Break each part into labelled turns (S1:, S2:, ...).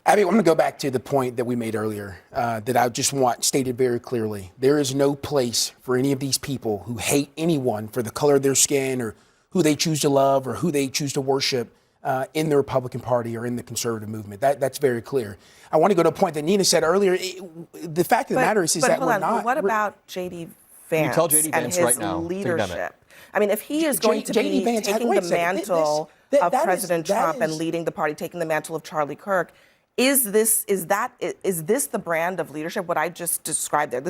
S1: Abby, I'm going to go back to the point that we made earlier that I just want stated very clearly. There is no place for any of these people who hate anyone for the color of their skin or who they choose to love or who they choose to worship in the Republican Party or in the conservative movement. That's very clear. I want to go to a point that Nina said earlier. The fact of the matter is that we're not.
S2: What about J.D. Vance and his
S3: right now,
S2: leadership? I mean, if he is going to be taking the mantle of President Trump and leading the party, taking the mantle of Charlie Kirk, is this the brand of leadership? What I just described there.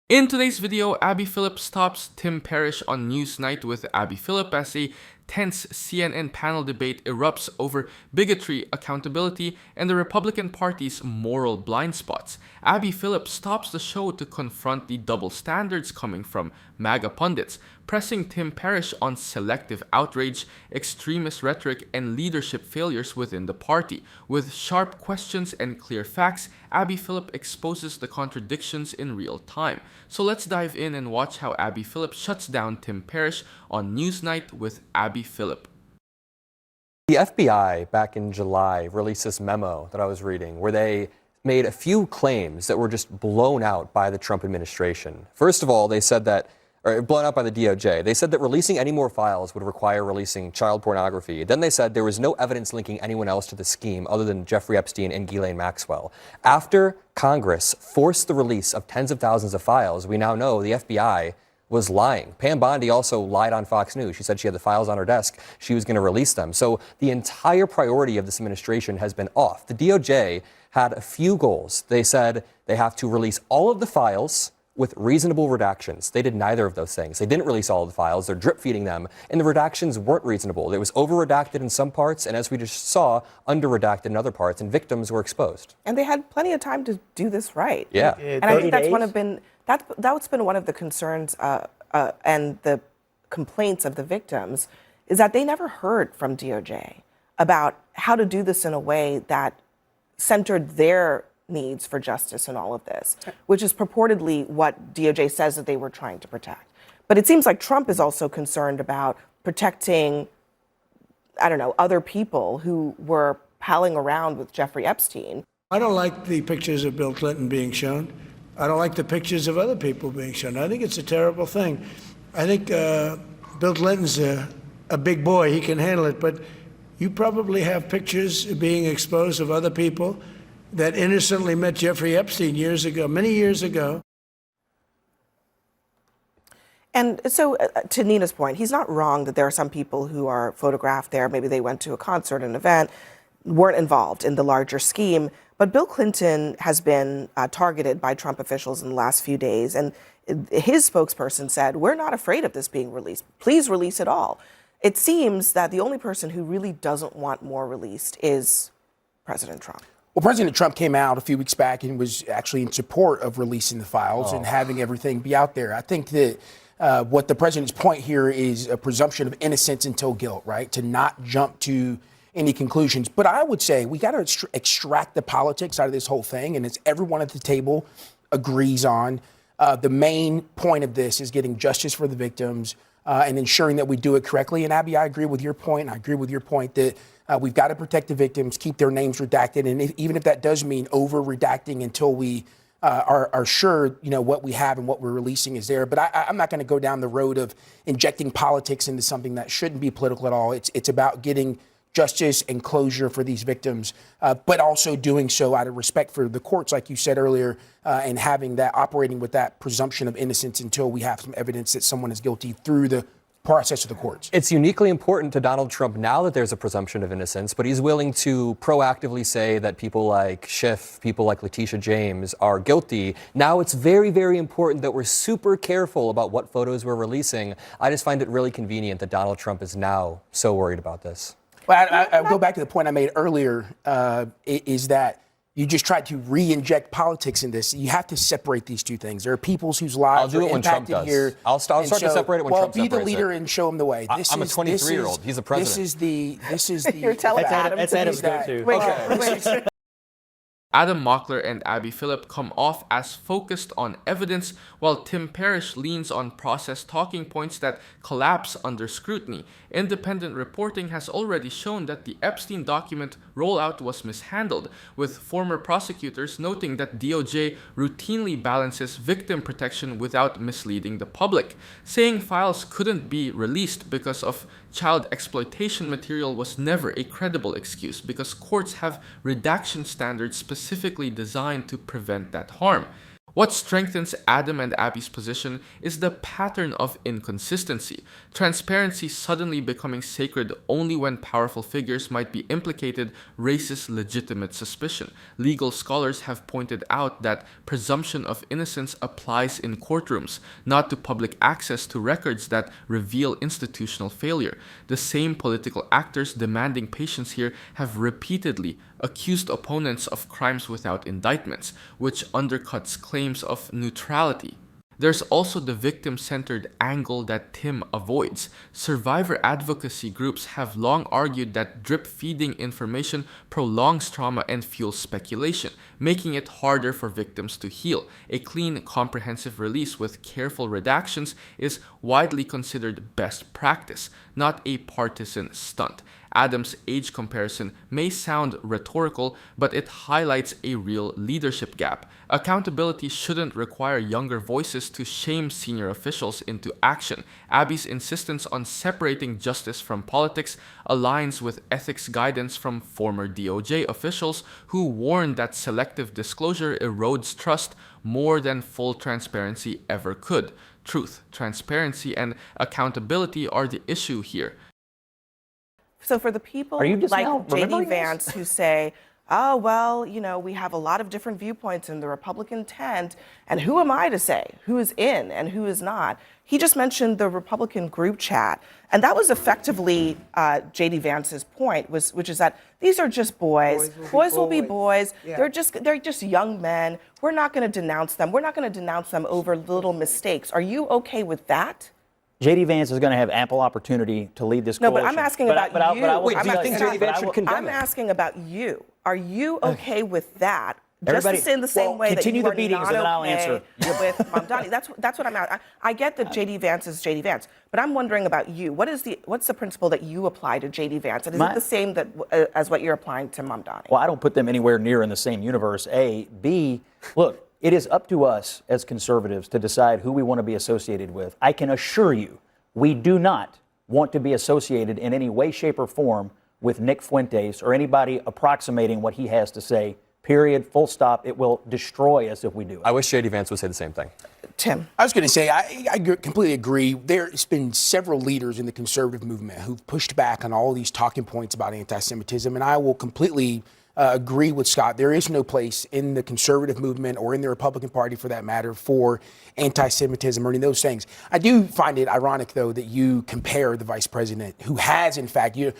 S4: In today's video, Abby Phillip stops Tim Parrish on Newsnight with Abby Phillip as a tense CNN panel debate erupts over bigotry, accountability, and the Republican Party's moral blind spots. Abby Phillip stops the show to confront the double standards coming from MAGA pundits, pressing Tim Parrish on selective outrage, extremist rhetoric, and leadership failures within the party. With sharp questions and clear facts, Abby Phillip exposes the contradictions in real time. So let's dive in and watch how Abby Phillip shuts down Tim Parrish on Newsnight with Abby Phillip.
S3: The FBI back in July released this memo that I was reading where they made a few claims that were just blown out by the Trump administration. First of all, they said that, or blown out by the DOJ. They said that releasing any more files would require releasing child pornography. Then they said there was no evidence linking anyone else to the scheme other than Jeffrey Epstein and Ghislaine Maxwell. After Congress forced the release of tens of thousands of files, we now know the FBI was lying. Pam Bondi also lied on Fox News. She said she had the files on her desk. She was going to release them. So the entire priority of this administration has been off. The DOJ had a few goals. They said they have to release all of the files with reasonable redactions. They did neither of those things. They didn't release all of the files. They're drip feeding them, and the redactions weren't reasonable. It was over-redacted in some parts, and as we just saw, under-redacted in other parts, and victims were exposed.
S2: And they had plenty of time to do this right.
S3: Yeah.
S2: And I think that's been one of the concerns and the complaints of the victims, is that they never heard from DOJ about how to do this in a way that centered their needs for justice in all of this, which is purportedly what DOJ says that they were trying to protect. But it seems like Trump is also concerned about protecting, I don't know, other people who were palling around with Jeffrey Epstein.
S5: I don't like the pictures of Bill Clinton being shown. I don't like the pictures of other people being shown. I think it's a terrible thing. I think Bill Clinton's a big boy. He can handle it. But you probably have pictures being exposed of other people that innocently met Jeffrey Epstein years ago, many years ago.
S2: And so, to Nina's point, he's not wrong that there are some people who are photographed there. Maybe they went to a concert, an event, weren't involved in the larger scheme. But Bill Clinton has been targeted by Trump officials in the last few days. And his spokesperson said, we're not afraid of this being released. Please release it all. It seems that the only person who really doesn't want more released is President Trump.
S1: Well, President Trump came out a few weeks back and was actually in support of releasing the files and having everything be out there. I think that what the president's point here is a presumption of innocence until guilt, right? To not jump to any conclusions. But I would say we got to extract the politics out of this whole thing, and it's everyone at the table agrees on. The main point of this is getting justice for the victims and ensuring that we do it correctly. And Abby, I agree with your point. I agree with your point that we've got to protect the victims, keep their names redacted, and even if that does mean over-redacting until we are sure, you know, what we have and what we're releasing is there. But I'm not going to go down the road of injecting politics into something that shouldn't be political at all. It's about getting justice and closure for these victims, but also doing so out of respect for the courts, like you said earlier, and having that, operating with that presumption of innocence until we have some evidence that someone is guilty through the process of the courts.
S3: It's uniquely important to Donald Trump now that there's a presumption of innocence, but he's willing to proactively say that people like Schiff, people like Letitia James are guilty. Now it's very, very important that we're super careful about what photos we're releasing. I just find it really convenient that Donald Trump is now so worried about this.
S1: Well, I'll go back to the point I made earlier, is that you just tried to re-inject politics in this. You have to separate these two things. There are peoples whose lives are impacted here.
S3: I'll start to separate it when Trump separates it.
S1: Well, be the leader and show them the way.
S3: I'm a 23-year-old. He's the president.
S1: This is the.
S2: You're telling Adam
S6: Adam's go-to.
S2: Wait.
S4: Adam Mockler and Abby Phillip come off as focused on evidence, while Tim Parrish leans on process talking points that collapse under scrutiny. Independent reporting has already shown that the Epstein document rollout was mishandled, with former prosecutors noting that DOJ routinely balances victim protection without misleading the public. Saying files couldn't be released because of child exploitation material was never a credible excuse, because courts have redaction standards specifically designed to prevent that harm. What strengthens Adam and Abby's position is the pattern of inconsistency. Transparency suddenly becoming sacred only when powerful figures might be implicated raises legitimate suspicion. Legal scholars have pointed out that presumption of innocence applies in courtrooms, not to public access to records that reveal institutional failure. The same political actors demanding patience here have repeatedly accused opponents of crimes without indictments, which undercuts claims of neutrality. There's also the victim-centered angle that Tim avoids. Survivor advocacy groups have long argued that drip-feeding information prolongs trauma and fuels speculation, making it harder for victims to heal. A clean, comprehensive release with careful redactions is widely considered best practice, not a partisan stunt. Adam's age comparison may sound rhetorical, but it highlights a real leadership gap. Accountability shouldn't require younger voices to shame senior officials into action. Abby's insistence on separating justice from politics aligns with ethics guidance from former DOJ officials who warned that selective disclosure erodes trust more than full transparency ever could. Truth, transparency, and accountability are the issue here.
S2: So for the people
S6: Are you just
S2: like
S6: now
S2: J.D.
S6: remembering
S2: Vance who say, oh, well, you know, we have a lot of different viewpoints in the Republican tent, and who am I to say who is in and who is not? He just mentioned the Republican group chat, and that was effectively J.D. Vance's point, which is that these are just boys. Boys will be boys.
S5: Yeah.
S2: They're just young men. We're not going to denounce them. We're not going to denounce them over little mistakes. Are you okay with that?
S6: J.D. Vance is going to have ample opportunity to lead this
S2: No,
S6: coalition.
S2: but I'm asking about you.
S3: Wait, do you think J.D. Vance should condemn
S2: I'm
S3: it?
S2: asking about you. Are you okay with that?
S6: Everybody-
S2: Just in the same
S6: well,
S2: way that
S6: continue
S2: you
S6: the
S2: are
S6: beatings
S2: not
S6: and then I'll
S2: okay
S6: answer.
S2: with Mamdani. That's what I'm at. I get that J.D. Vance is J.D. Vance, but I'm wondering about you. What's the principle that you apply to J.D. Vance? And is it the same as what you're applying to Mamdani?
S6: Well, I don't put them anywhere near in the same universe, A. B, look, it is up to us as conservatives to decide who we want to be associated with. I can assure you, we do not want to be associated in any way, shape, or form with Nick Fuentes or anybody approximating what he has to say. Period. Full stop. It will destroy us if we do it.
S3: I wish J.D. Vance would say the same thing.
S2: Tim.
S1: I was going to say, I completely agree. There's been several leaders in the conservative movement who've pushed back on all these talking points about anti-Semitism, and I will completely agree with Scott. There is no place in the conservative movement or in the Republican Party, for that matter, for anti-Semitism or any of those things. I do find it ironic, though, that you compare the vice president, who has, in fact, your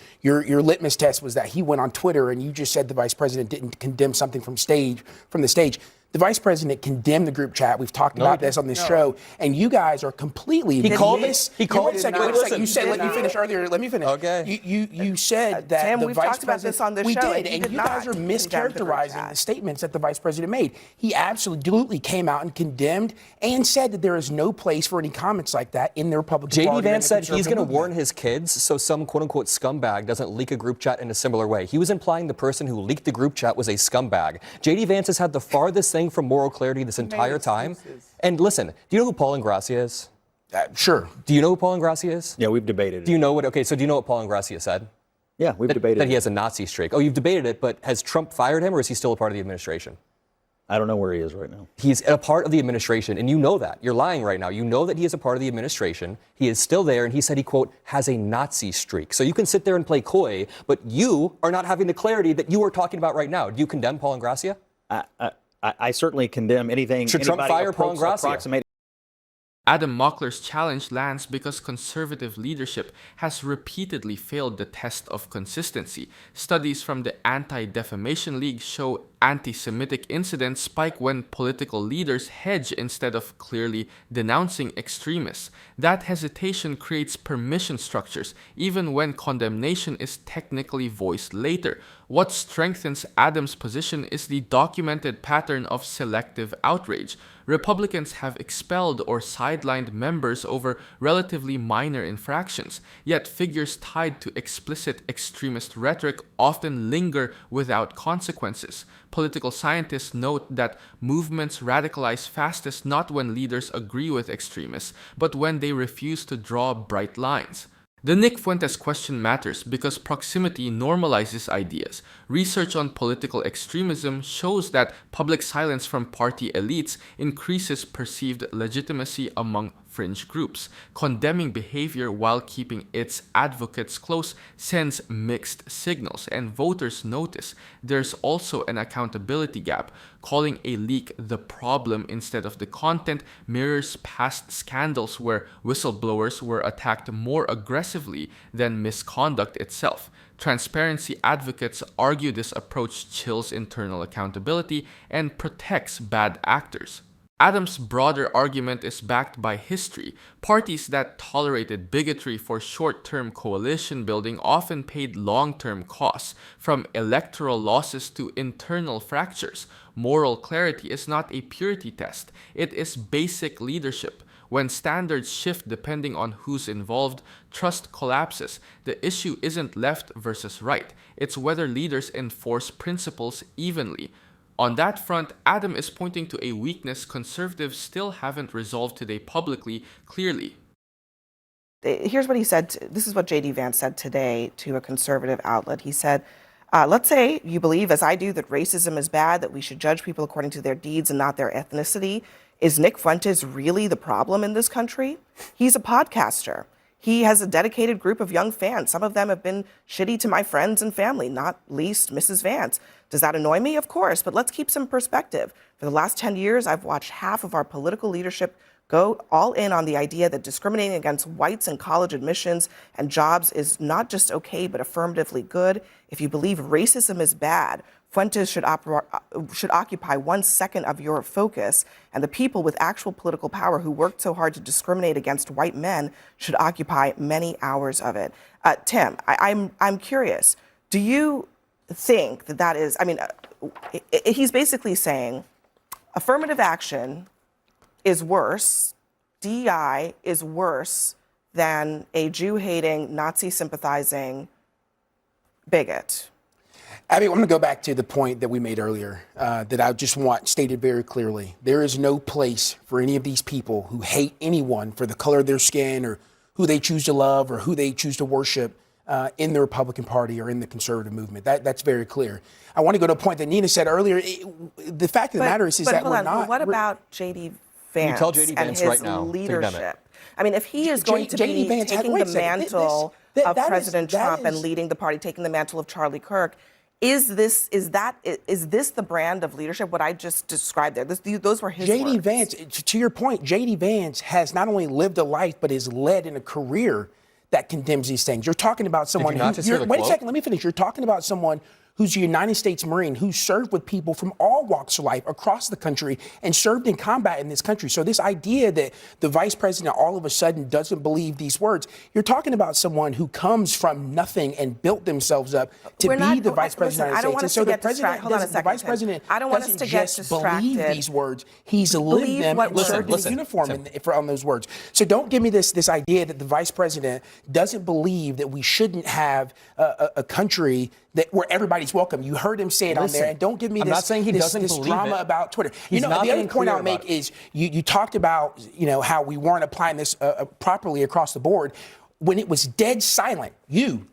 S1: litmus test was that he went on Twitter and you just said the vice president didn't condemn something from the stage. The vice president condemned the group chat. We've talked about this on this show, and you guys are completely.
S3: He called me.
S1: He called. Wait a second. You said. Let me finish earlier. Let me finish.
S3: Okay.
S1: You said that
S2: Tim,
S1: the
S2: we've
S1: vice
S2: talked about
S1: president.
S2: this on this
S1: we
S2: show,
S1: did,
S2: and
S1: and you guys are
S2: condemn the group
S1: mischaracterizing
S2: chat.
S1: the statements that the vice president made. He absolutely came out and condemned and said that there is no place for any comments like that in the Republican Party.
S3: J.D.
S1: and the
S3: Vance said he's
S1: conservative
S3: going to
S1: movement.
S3: warn his kids so some quote-unquote scumbag doesn't leak a group chat in a similar way. He was implying the person who leaked the group chat was a scumbag. J.D. Vance has had the farthest thing from moral clarity this entire time. And listen, do you know who Paul Ingrassia is?
S1: Sure.
S3: Do you know who Paul Ingrassia is?
S6: Yeah, we've debated it.
S3: Do you know what? Okay, so do you know what Paul Ingrassia said?
S6: Yeah, we've debated
S3: That he
S6: it.
S3: has a Nazi streak. Oh, you've debated it, but has Trump fired him or is he still a part of the administration?
S6: I don't know where he is right now.
S3: He's a part of the administration, and you know that. You're lying right now. You know that he is a part of the administration. He is still there, and he said he, quote, has a Nazi streak. So you can sit there and play coy, but you are not having the clarity that you are talking about right now. Do you condemn Paul Ingrassia?
S6: I certainly condemn anything.
S3: Should Trump
S6: anybody
S3: fire Paul Ingrassia?
S6: approximating.
S4: Adam Mockler's challenge lands because conservative leadership has repeatedly failed the test of consistency. Studies from the Anti-Defamation League show anti-Semitic incidents spike when political leaders hedge instead of clearly denouncing extremists. That hesitation creates permission structures, even when condemnation is technically voiced later. What strengthens Adams' position is the documented pattern of selective outrage. Republicans have expelled or sidelined members over relatively minor infractions, yet figures tied to explicit extremist rhetoric often linger without consequences. Political scientists note that movements radicalize fastest not when leaders agree with extremists, but when they refuse to draw bright lines. The Nick Fuentes question matters because proximity normalizes ideas. Research on political extremism shows that public silence from party elites increases perceived legitimacy among fringe groups. Condemning behavior while keeping its advocates close sends mixed signals, and voters notice. There's also an accountability gap. Calling a leak the problem instead of the content mirrors past scandals where whistleblowers were attacked more aggressively than misconduct itself. Transparency advocates argue this approach chills internal accountability and protects bad actors. Adams' broader argument is backed by history. Parties that tolerated bigotry for short-term coalition building often paid long-term costs, from electoral losses to internal fractures. Moral clarity is not a purity test. It is basic leadership. When standards shift depending on who's involved, trust collapses. The issue isn't left versus right. It's whether leaders enforce principles evenly. On that front, Adam is pointing to a weakness conservatives still haven't resolved today publicly, clearly.
S2: Here's what he said. This is what J.D. Vance said today to a conservative outlet. He said, let's say you believe, as I do, that racism is bad, that we should judge people according to their deeds and not their ethnicity. Is Nick Fuentes really the problem in this country? He's a podcaster. He has a dedicated group of young fans. Some of them have been shitty to my friends and family, not least Mrs. Vance. Does that annoy me? Of course, but let's keep some perspective. For the last 10 years, I've watched half of our political leadership go all in on the idea that discriminating against whites in college admissions and jobs is not just okay, but affirmatively good. If you believe racism is bad, Fuentes should occupy 1 second of your focus, and the people with actual political power who worked so hard to discriminate against white men should occupy many hours of it. Tim, I'm curious. Do you think that is? I mean, he's basically saying affirmative action is worse. DEI is worse than a Jew-hating, Nazi-sympathizing bigot.
S1: Abby, I'm going to go back to the point that we made earlier that I just want stated very clearly. There is no place for any of these people who hate anyone for the color of their skin or who they choose to love or who they choose to worship in the Republican Party or in the conservative movement. That's very clear. I want to go to a point that Nina said earlier. The fact of the matter is that we're not.
S2: What about J.D. Vance
S3: tell J.D. Vance
S2: and his
S3: right now,
S2: leadership? I mean, if he is going to be taking the mantle of President Trump and leading the party, taking the mantle of Charlie Kirk, is this the brand of leadership? What I just described there, those were his
S1: J.D.
S2: words.
S1: Vance, to your point, J.D. Vance has not only lived a life but is led in a career that condemns these things. You're talking about someone. Wait a second, let me finish. You're talking about someone who's a United States Marine, who served with people from all walks of life across the country and served in combat in this country. So this idea that the vice president all of a sudden doesn't believe these words, you're talking about someone who comes from nothing and built themselves up to be the vice president of the United States. And so the president, the vice president doesn't just believe these words. He's lived them and served in uniform on those words. So don't give me this idea that the vice president doesn't believe that we shouldn't have a country where everybody's welcome. You heard him say it on there, and don't give me this drama about Twitter. The other point I'll make is you talked about how we weren't applying this properly across the board when it was dead silent.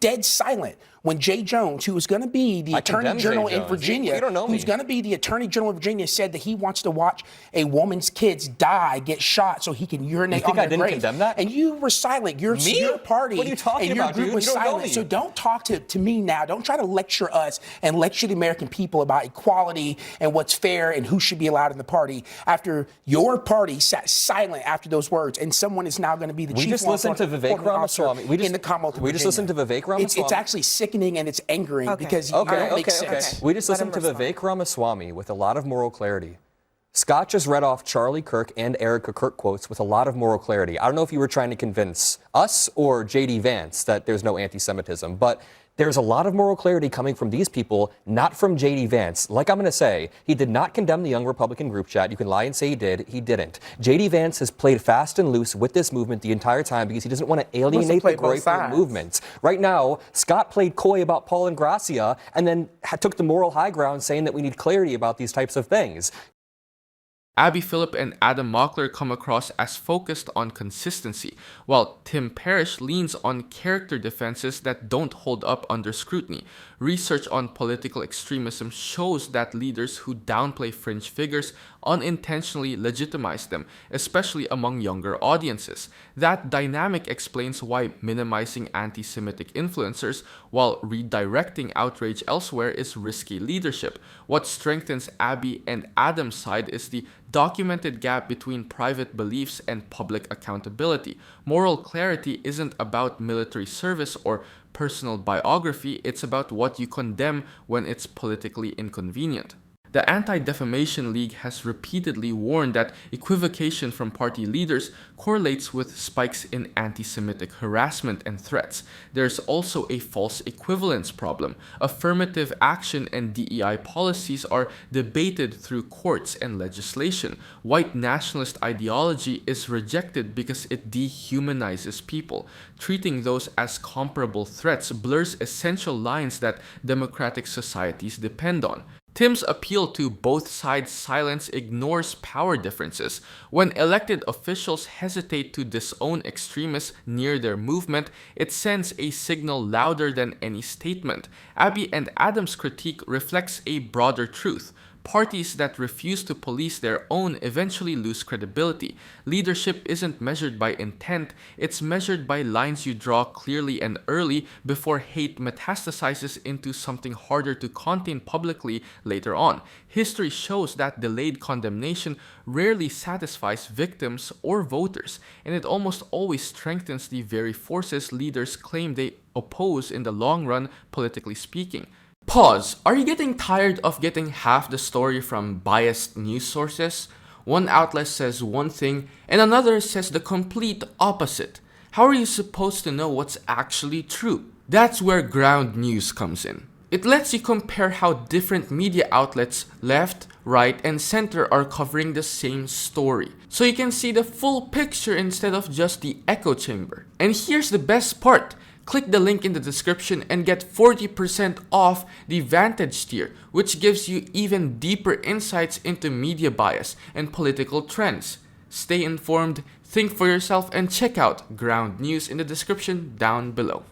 S1: Dead silent. When Jay Jones, who was going to be the Attorney General in Virginia, who's going to be the Attorney General of Virginia, said that he wants to watch a woman's kids get shot so he can urinate on their grave. I didn't condemn that. And you were silent. Your party
S3: what are you talking
S1: and your
S3: about,
S1: group
S3: dude?
S1: was silent. So don't talk to me now. Don't try to lecture us and lecture the American people about equality and what's fair and who should be allowed in the party after your party sat silent after those words, and someone is now going to be the chief
S3: in the Commonwealth. We just listened to Vivek Ramaswamy.
S1: It's actually sickening and it's angering because you don't make sense.
S3: We just listened to Vivek Ramaswamy with a lot of moral clarity. Scott just read off Charlie Kirk and Erica Kirk quotes with a lot of moral clarity. I don't know if you were trying to convince us or J.D. Vance that there's no anti-Semitism, but there's a lot of moral clarity coming from these people, not from J.D. Vance. Like I'm going to say, he did not condemn the Young Republican group chat. You can lie and say he did. He didn't. J.D. Vance has played fast and loose with this movement the entire time because he doesn't want to alienate the greater movement. Right now, Scott played coy about Paul and Gracia and then took the moral high ground saying that we need clarity about these types of things.
S4: Abby Phillip and Adam Mockler come across as focused on consistency, while Tim Parrish leans on character defenses that don't hold up under scrutiny. Research on political extremism shows that leaders who downplay fringe figures unintentionally legitimize them, especially among younger audiences. That dynamic explains why minimizing anti-Semitic influencers while redirecting outrage elsewhere is risky leadership. What strengthens Abby and Adam's side is the documented gap between private beliefs and public accountability. Moral clarity isn't about military service or personal biography, it's about what you condemn when it's politically inconvenient. The Anti-Defamation League has repeatedly warned that equivocation from party leaders correlates with spikes in anti-Semitic harassment and threats. There's also a false equivalence problem. Affirmative action and DEI policies are debated through courts and legislation. White nationalist ideology is rejected because it dehumanizes people. Treating those as comparable threats blurs essential lines that democratic societies depend on. Tim's appeal to both sides' silence ignores power differences. When elected officials hesitate to disown extremists near their movement, it sends a signal louder than any statement. Abby and Adam's critique reflects a broader truth. Parties that refuse to police their own eventually lose credibility. Leadership isn't measured by intent, it's measured by lines you draw clearly and early before hate metastasizes into something harder to contain publicly later on. History shows that delayed condemnation rarely satisfies victims or voters, and it almost always strengthens the very forces leaders claim they oppose in the long run, politically speaking. Pause. Are you getting tired of getting half the story from biased news sources? One outlet says one thing and another says the complete opposite. How are you supposed to know what's actually true? That's where ground news comes in. It lets you compare how different media outlets, left, right, and center are covering the same story. So you can see the full picture instead of just the echo chamber. And here's the best part. Click the link in the description and get 40% off the Vantage tier, which gives you even deeper insights into media bias and political trends. Stay informed, think for yourself, and check out Ground News in the description down below.